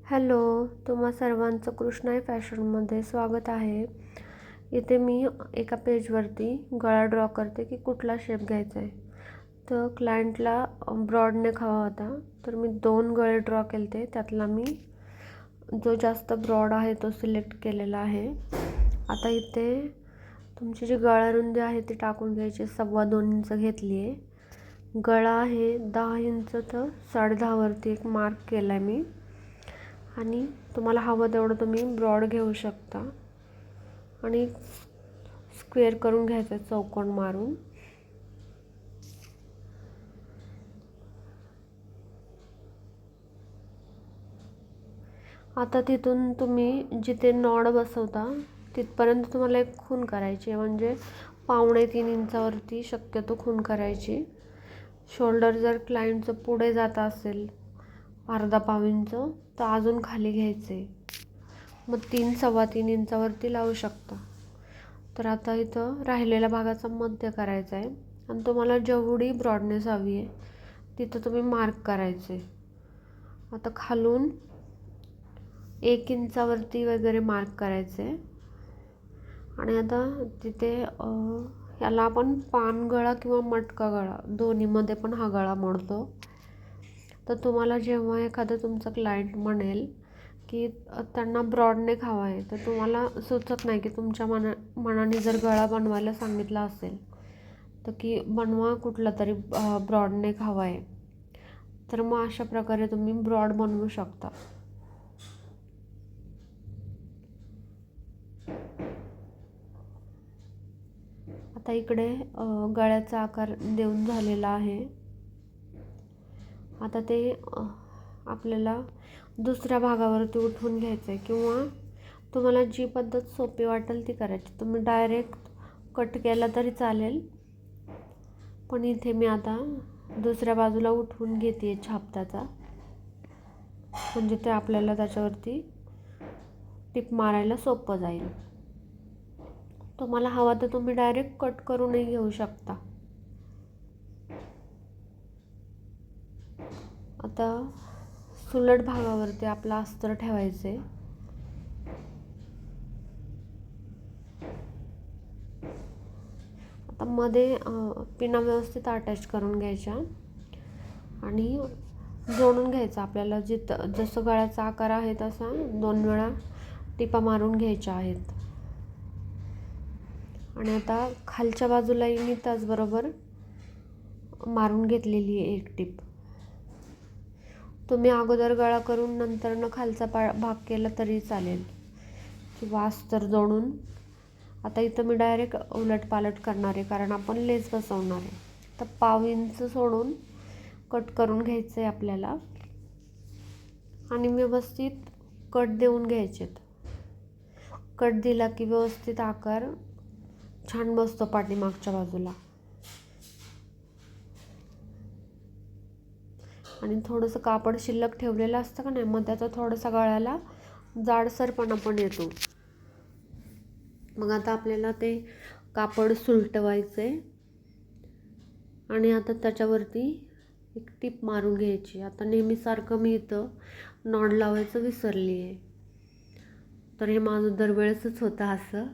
Hello, तुम्हा सर्वांचं कृष्णाई फॅशनमध्ये स्वागत आहे. इथे मी एका पेजवरती गळा ड्रॉ करते की कुठला शेप घ्यायचा आहे. तर क्लायंटला ब्रॉड नेक हवा होता, तर मी 2 गळे ड्रॉ केले. त्यातला मी जो जास्त ब्रॉड आहे तो सिलेक्ट केलेला आहे. आता इथे तुमची जी गळा रुंदी आहे ती टाकून घ्यायची. 2.25 इंच घेतली आहे. गळा आहे 10 इंच, तर 10.5 वरती एक मार्क केला आहे मी. आणि तुम्हाला हवं तेवढं तुम्ही ब्रॉड घेऊ शकता आणि स्क्वेअर करून घ्यायचं चौकोन मारून. आता तिथून तुम्ही जिथे नॉड बसवता तिथपर्यंत तुम्हाला एक खूण करायची आहे, म्हणजे 2.25 इंचावरती शक्यतो खूण करायची. शोल्डर जर क्लायंटचं पुढे जात असेल 1.5 इंच तर अजून खाली घ्यायचे, मग 3-3.25 इंचावरती लावू शकता. तर आता इथं राहिलेल्या भागाचा मध्य करायचा आहे आणि तुम्हाला जेवढी ब्रॉडनेस हवी आहे तिथं तुम्ही मार्क करायचे. आता खालून 1 इंचावरती वगैरे मार्क करायचे. आणि आता तिथे याला आपण पानगळा किंवा मटका गळा दोन्हीमध्ये पण हा गळा मोडतो. तर तुम्हाला जेव्हा एखादं तुमचं क्लायंट म्हणेल की त्यांना ब्रॉड नेक हवा आहे, तर तुम्हाला सुचत नाही की तुमच्या मनाने जर गळा बनवायला सांगितला असेल तर की बनवा कुठला तरी ब्रॉड नेक हवा आहे, तर मग अशा प्रकारे तुम्ही ब्रॉड बनवू शकता. आता इकडे गळ्याचा आकार देऊन झालेला आहे. आता ते आपल्याला दुसऱ्या भागावरती उठवून घ्यायचं आहे, किंवा तुम्हाला जी पद्धत सोपी वाटेल ती करायची. तुम्ही डायरेक्ट कट केला तरी चालेल, पण इथे मी आता दुसऱ्या बाजूला उठवून घेते छाप त्याचा, म्हणजे ते आपल्याला त्याच्यावरती टिप मारायला सोपं जाईल. तुम्हाला हवा तर तुम्ही डायरेक्ट कट करूनही घेऊ शकता. आता सुलट भागावरती आपला अस्तर ठेवायचे. आता मध्ये पिना व्यवस्थित अटॅच करून घ्यायच्या आणि जोडून घ्यायचं. आपल्याला जसं गळ्याचा आकार आहे तसा 2 वेळा टिपा मारून घ्यायच्या आहेत. आणि आता खालच्या बाजूलाही मी त्याचबरोबर मारून घेतलेली आहे एक टिप. तुम्ही अगोदर गळा करून नंतर खालचा भाग केला तरी चालेल, किंवा अस्तर जोडून. आता इथं मी डायरेक्ट उलट पालट करणार आहे, कारण आपण लेस बसवणार आहे. तर 1/2 इंच सोडून कट करून घ्यायचं आहे आपल्याला आणि व्यवस्थित कट देऊन घ्यायचेत. कट दिला की व्यवस्थित आकार छान बसतो पाठीमागच्या बाजूला. आणि थोडंसं कापड शिल्लक ठेवलेलं असतं का नाही, मग त्याचा थोडासा गळ्याला जाडसरपणा पण येतो. मग आता आपल्याला ते कापड सुलटवायचं आहे आणि आता त्याच्यावरती एक टिप मारून घ्यायची. आता नेहमीसारखं मी इथं नॉड लावायचं विसरली आहे, तर हे माझं दरवेळेसच होतं असं.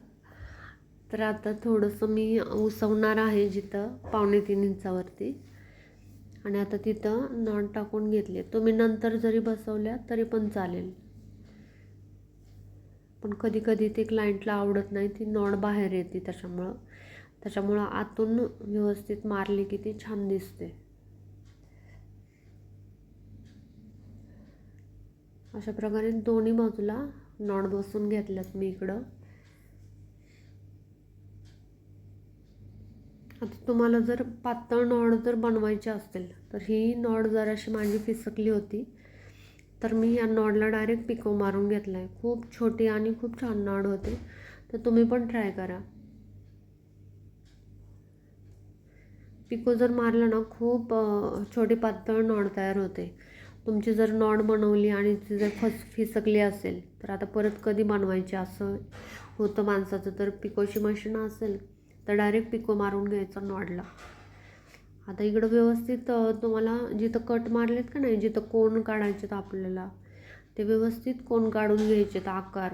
तर आता थोडंसं मी उसवणार आहे जिथं 2.25 इंचावरती, आणि आता तिथं नॉड टाकून घेतले. तुम्ही नंतर जरी बसवल्या तरी पण चालेल, पण कधी कधी ते क्लायंटला आवडत नाही, ती नॉड बाहेर येते. त्याच्यामुळं आतून व्यवस्थित मारली की ती छान दिसते. अशा प्रकारे दोन्ही बाजूला नॉड बसून घेतल्यात मी इकडं. आता तुम्हाला जर पातळ नॉड जर बनवायची असेल, तर ही नॉड जराशी माझी फिसकली होती, तर मी या नॉडला डायरेक्ट पिको मारून घेतला आहे. खूप छोटी आणि खूप छान नॉड होते, तर तुम्ही पण ट्राय करा. पिको जर मारलं ना, खूप छोटी पातळ नॉड तयार होते. तुमची जर नॉड बनवली आणि ती जर फिसकली असेल, तर आता परत कधी बनवायची असं होतं माणसाचं. तर पिकोची मशीन असेल तर डायरेक्ट पिको मारून घ्यायचं नॉडला. आता इकडं व्यवस्थित तुम्हाला जिथं कट मारलेत का नाही, जिथं कोण काढायचे तर आपल्याला ते व्यवस्थित कोण काढून घ्यायचे. आकार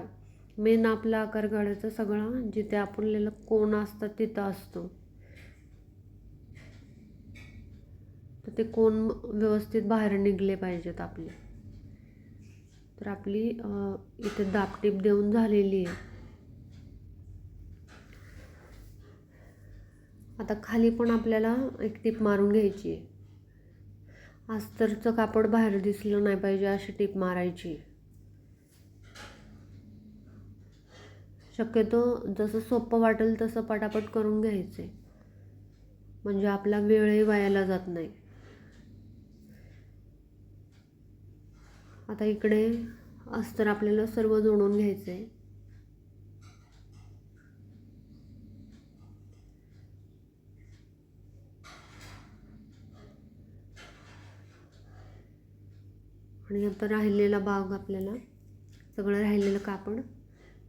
मेन आपला आकार काढायचा सगळा जिथे आपल्याला कोण असतात तिथं असतो. तर ते कोण व्यवस्थित बाहेर निघले पाहिजेत आपले. तर आपली इथे दाबटीप देऊन झालेली आहे. आता खाली पण आपल्याला एक टीप मारून घ्यायची आहे. अस्तरचं कापड बाहेर दिसलं नाही पाहिजे अशी टीप मारायची. शक्यतो जसं सोपं वाटेल तसं पटापट करून घ्यायचे, म्हणजे आपला वेळही वायाला जात नाही. आता इकडे अस्तर आपल्याला सर्व जोडून घ्यायचं आहे. आणि आता राहिलेला भाग आपल्याला सगळं राहिलेलं कापड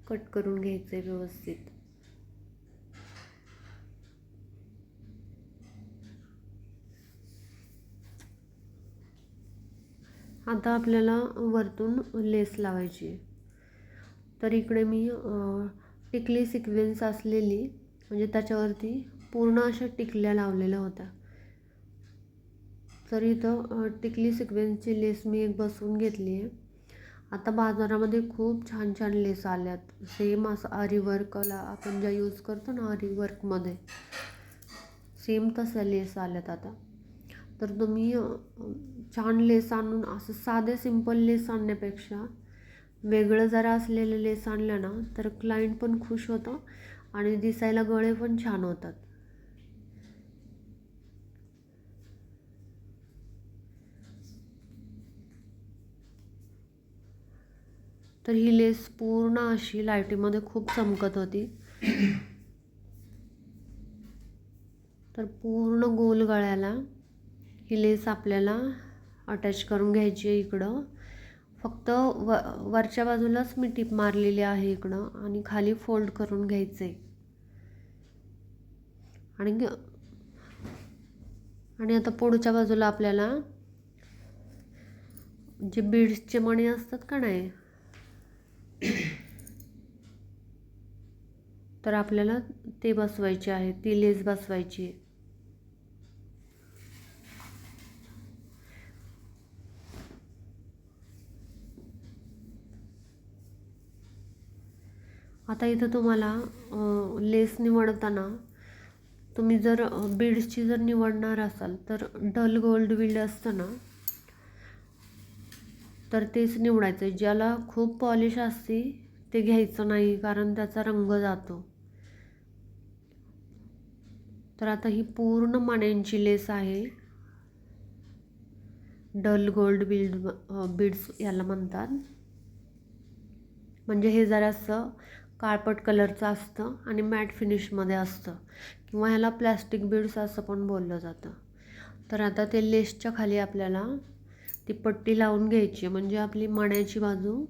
कट करून घ्यायचं आहे व्यवस्थित. आता आपल्याला वरतून लेस लावायची आहे. तर इकडे मी टिकली सिक्वेन्स असलेली, म्हणजे त्याच्यावरती पूर्ण अशा टिकल्या लावलेल्या होत्या. तर इथं टिकली सिक्वेन्सची लेस मी एक बसवून घेतली आहे. आता बाजारामध्ये खूप छान छान लेस आल्यात, सेम असं आरी वर्कला आपण ज्या यूज करतो ना आरी वर्कमध्ये, सेम तसं लेस आल्यात आता. तर तुम्ही छान लेस आणून असं साधे सिंपल लेस आणण्यापेक्षा वेगळं जरा असलेलं लेस आणलं ना तर क्लायंट पण खुश होतं आणि दिसायला गळे पण छान होतात. तर ही लेस पूर्ण अशी लाईटीमध्ये खूप चमकत होती. तर पूर्ण गोल गळ्याला ही लेस आपल्याला अटॅच करून घ्यायची आहे. इकडं फक्त वरच्या बाजूलाच मी टीप मारलेली आहे इकडं, आणि खाली फोल्ड करून घ्यायचं आहे. आणि आता पुढच्या बाजूला आपल्याला जे बीड्सचे मणी असतात का नाही, तर आपल्याला ते बसवायचे आहे, ती लेस बसवायची आहे. आता इथं तुम्हाला लेस निवडताना तुम्ही जर बीड्सची जर निवडणार असाल तर डल गोल्ड बीड असतं ना, तर तेच निवडायचं आहे. ज्याला खूप पॉलिश असते ते घ्यायचं नाही, कारण त्याचा रंग जातो. तर आता ही पूर्ण मण्यांची लेस आहे, डल गोल्ड बीड्स याला म्हणतात. म्हणजे हे जरासं काळपट कलरचं असतं आणि मॅट फिनिशमध्ये असतं, किंवा ह्याला प्लॅस्टिक बीड्स असं पण बोललं जातं. तर आता ते लेसच्या खाली आपल्याला ती पट्टी लावून घ्यायची, म्हणजे आपली मण्याची बाजू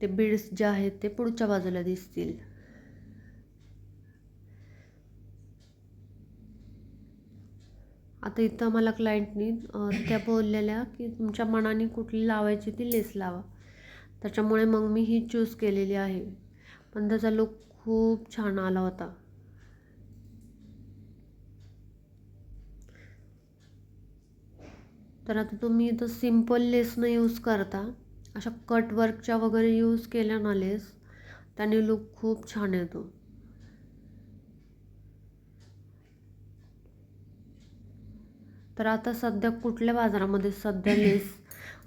ते बीड्स जे आहेत ते पुढच्या बाजूला दिसतील. आता इथं मला क्लायंटनी त्या बोललेल्या की तुमच्या मनाने कुठली लावायची ती लेस लावा, त्याच्यामुळे मग मी ही चूज केलेली आहे. पण त्याचा लुक खूप छान आला होता. तर आता तुम्ही इथं सिम्पल लेस न यूज करता अशा कट वर्कच्या वगैरे यूज केल्या ना लेस, त्याने लुक खूप छान येतो. तर आता सध्या कुठल्या बाजारामध्ये सध्या लेस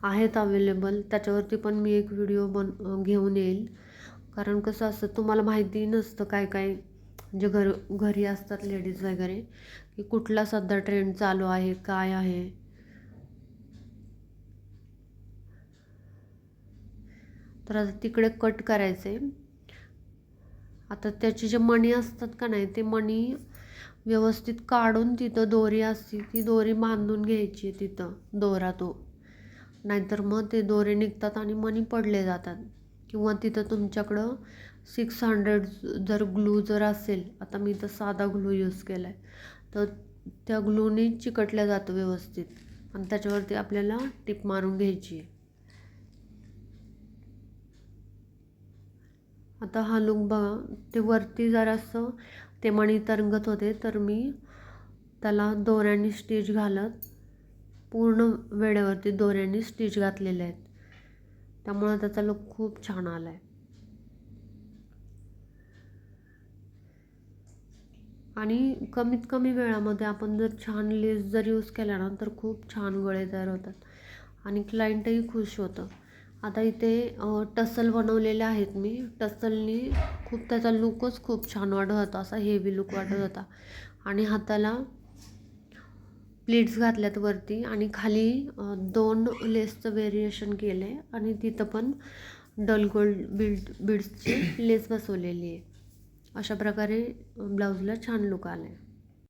आहेत अवेलेबल त्याच्यावरती पण मी एक व्हिडिओ घेऊन येईल. कारण कसं असतं तुम्हाला माहिती नसतं काय काय, म्हणजे घरी असतात लेडीज वगैरे, की कुठला सध्या ट्रेंड चालू आहे काय आहे. तर आता तिकडे कट करायचे. आता त्याचे जे मणी असतात का नाही, ते मणी व्यवस्थित काढून तिथं दोरी असते ती दोरी बांधून घ्यायची तिथं दोरा तो, नाहीतर मग ते दोरे निघतात आणि मणी पडले जातात. किंवा तिथं तुमच्याकडं 600 जर ग्लू जर असेल, आता मी तर साधा ग्लू यूज केला आहे, तर त्या ग्लूने चिकटल्या जातं व्यवस्थित, आणि त्याच्यावरती आपल्याला टिप मारून घ्यायची आहे. आता हा लूक बघा, ते वरती जरासं ते मणी तरंगत होते, तर मी त्याला दोऱ्यांनी स्टिच घालत पूर्ण वेळेवरती दोऱ्यांनी स्टिच घातलेले आहेत, त्यामुळे त्याचा लूक खूप छान आला आहे. आणि कमीत कमी वेळामध्ये आपण जर छान लेस जर यूज केला ना, तर खूप छान गळे तयार होतात आणि क्लायंटही खुश होतं. आता इथे टसल बनवलेले आहेत मी. टसलनी खूप त्याचा लुकच खूप छान वाटत होता, असा हेवी लुक वाटत होता. आणि हाताला प्लीट्स घातल्यात वरती आणि खाली 2 लेसचं व्हेरिएशन केलं आहे आणि तिथं पण डल गोल्ड बीड्सची लेस बसवलेली आहे. अशा प्रकारे ब्लाऊजला छान लुक आला आहे.